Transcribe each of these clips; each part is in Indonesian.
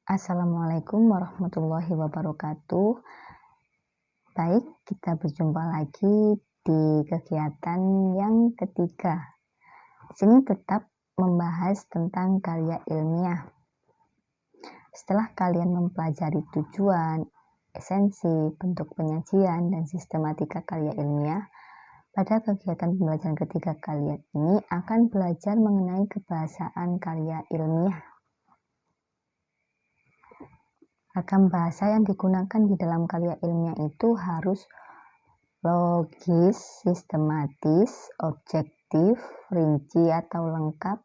Assalamualaikum warahmatullahi wabarakatuh. Baik, kita berjumpa lagi di kegiatan yang ketiga. Di sini tetap membahas tentang karya ilmiah. Setelah kalian mempelajari tujuan, esensi, bentuk penyajian, dan sistematika karya ilmiah, pada kegiatan pembelajaran ketiga kalian ini akan belajar mengenai kebahasaan karya ilmiah. Ragam bahasa yang digunakan di dalam karya ilmiah itu harus logis, sistematis, objektif, rinci atau lengkap,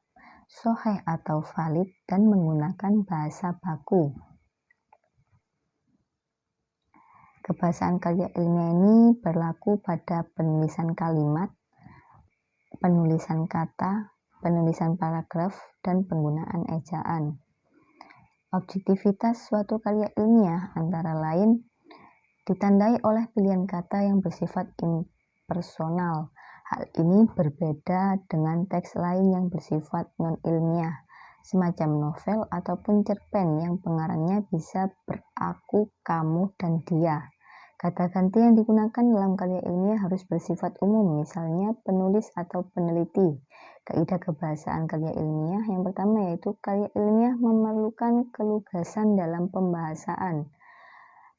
sahih atau valid, dan menggunakan bahasa baku. Kebahasaan karya ilmiah ini berlaku pada penulisan kalimat, penulisan kata, penulisan paragraf, dan penggunaan ejaan. Objektivitas suatu karya ilmiah antara lain ditandai oleh pilihan kata yang bersifat impersonal. Hal ini berbeda dengan teks lain yang bersifat non-ilmiah, semacam novel ataupun cerpen yang pengarangnya bisa beraku, kamu, dan dia. Kata ganti yang digunakan dalam karya ilmiah harus bersifat umum, misalnya penulis atau peneliti. Kaidah kebahasaan karya ilmiah yang pertama yaitu karya ilmiah memerlukan kelugasan dalam pembahasan.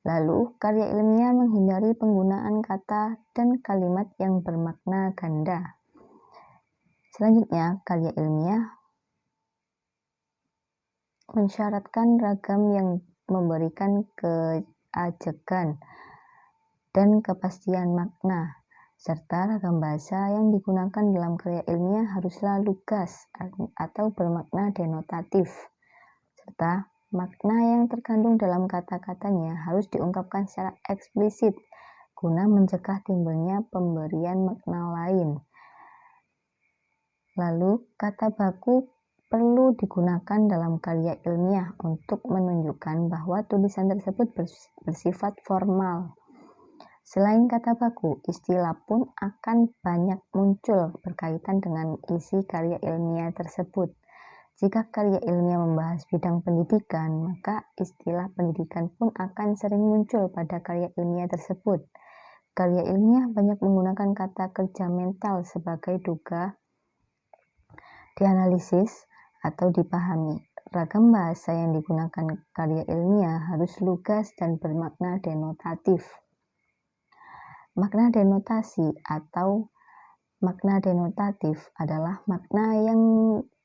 Lalu, karya ilmiah menghindari penggunaan kata dan kalimat yang bermakna ganda. Selanjutnya, karya ilmiah mensyaratkan ragam yang memberikan keajegan dan kepastian makna, serta ragam bahasa yang digunakan dalam karya ilmiah haruslah lugas atau bermakna denotatif, serta makna yang terkandung dalam kata-katanya harus diungkapkan secara eksplisit guna mencegah timbulnya pemberian makna lain. Lalu, kata baku perlu digunakan dalam karya ilmiah untuk menunjukkan bahwa tulisan tersebut bersifat formal. Selain kata baku, istilah pun akan banyak muncul berkaitan dengan isi karya ilmiah tersebut. Jika karya ilmiah membahas bidang pendidikan, maka istilah pendidikan pun akan sering muncul pada karya ilmiah tersebut. Karya ilmiah banyak menggunakan kata kerja mental sebagai duga dianalisis atau dipahami. Ragam bahasa yang digunakan karya ilmiah harus lugas dan bermakna denotatif. Makna denotasi atau makna denotatif adalah makna yang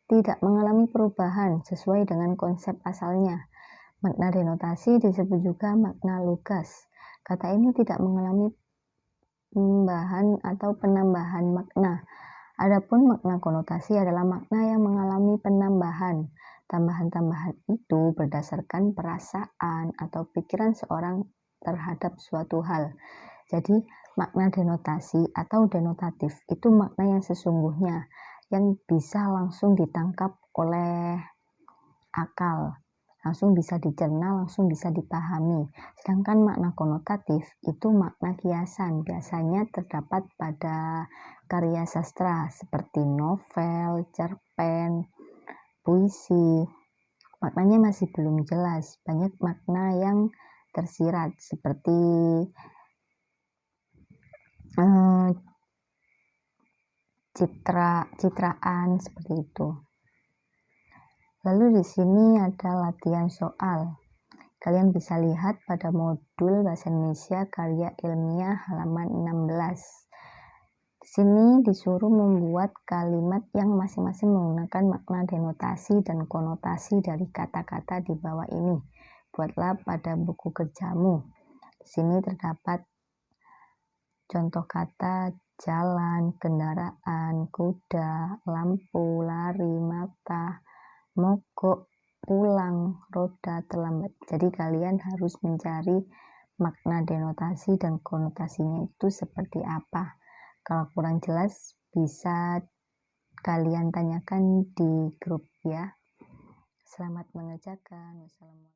tidak mengalami perubahan sesuai dengan konsep asalnya. Makna denotasi disebut juga makna lugas. Kata ini tidak mengalami penambahan atau penambahan makna. Adapun makna konotasi adalah makna yang mengalami penambahan. Tambahan-tambahan itu berdasarkan perasaan atau pikiran seorang terhadap suatu hal. Jadi, makna denotasi atau denotatif itu makna yang sesungguhnya, yang bisa langsung ditangkap oleh akal, langsung bisa dicerna, langsung bisa dipahami. Sedangkan makna konotatif itu makna kiasan, biasanya terdapat pada karya sastra seperti novel, cerpen, puisi. Maknanya masih belum jelas, banyak makna yang tersirat seperti citraan seperti itu. Lalu di sini ada latihan soal. Kalian bisa lihat pada modul Bahasa Indonesia Karya Ilmiah halaman 16. Di sini disuruh membuat kalimat yang masing-masing menggunakan makna denotasi dan konotasi dari kata-kata di bawah ini. Buatlah pada buku kerjamu. Di sini terdapat contoh kata jalan, kendaraan, kuda, lampu, lari, mata, mogok, pulang, roda, terlambat. Jadi kalian harus mencari makna denotasi dan konotasinya itu seperti apa. Kalau kurang jelas bisa kalian tanyakan di grup ya. Selamat mengerjakan. Wassalamualaikum.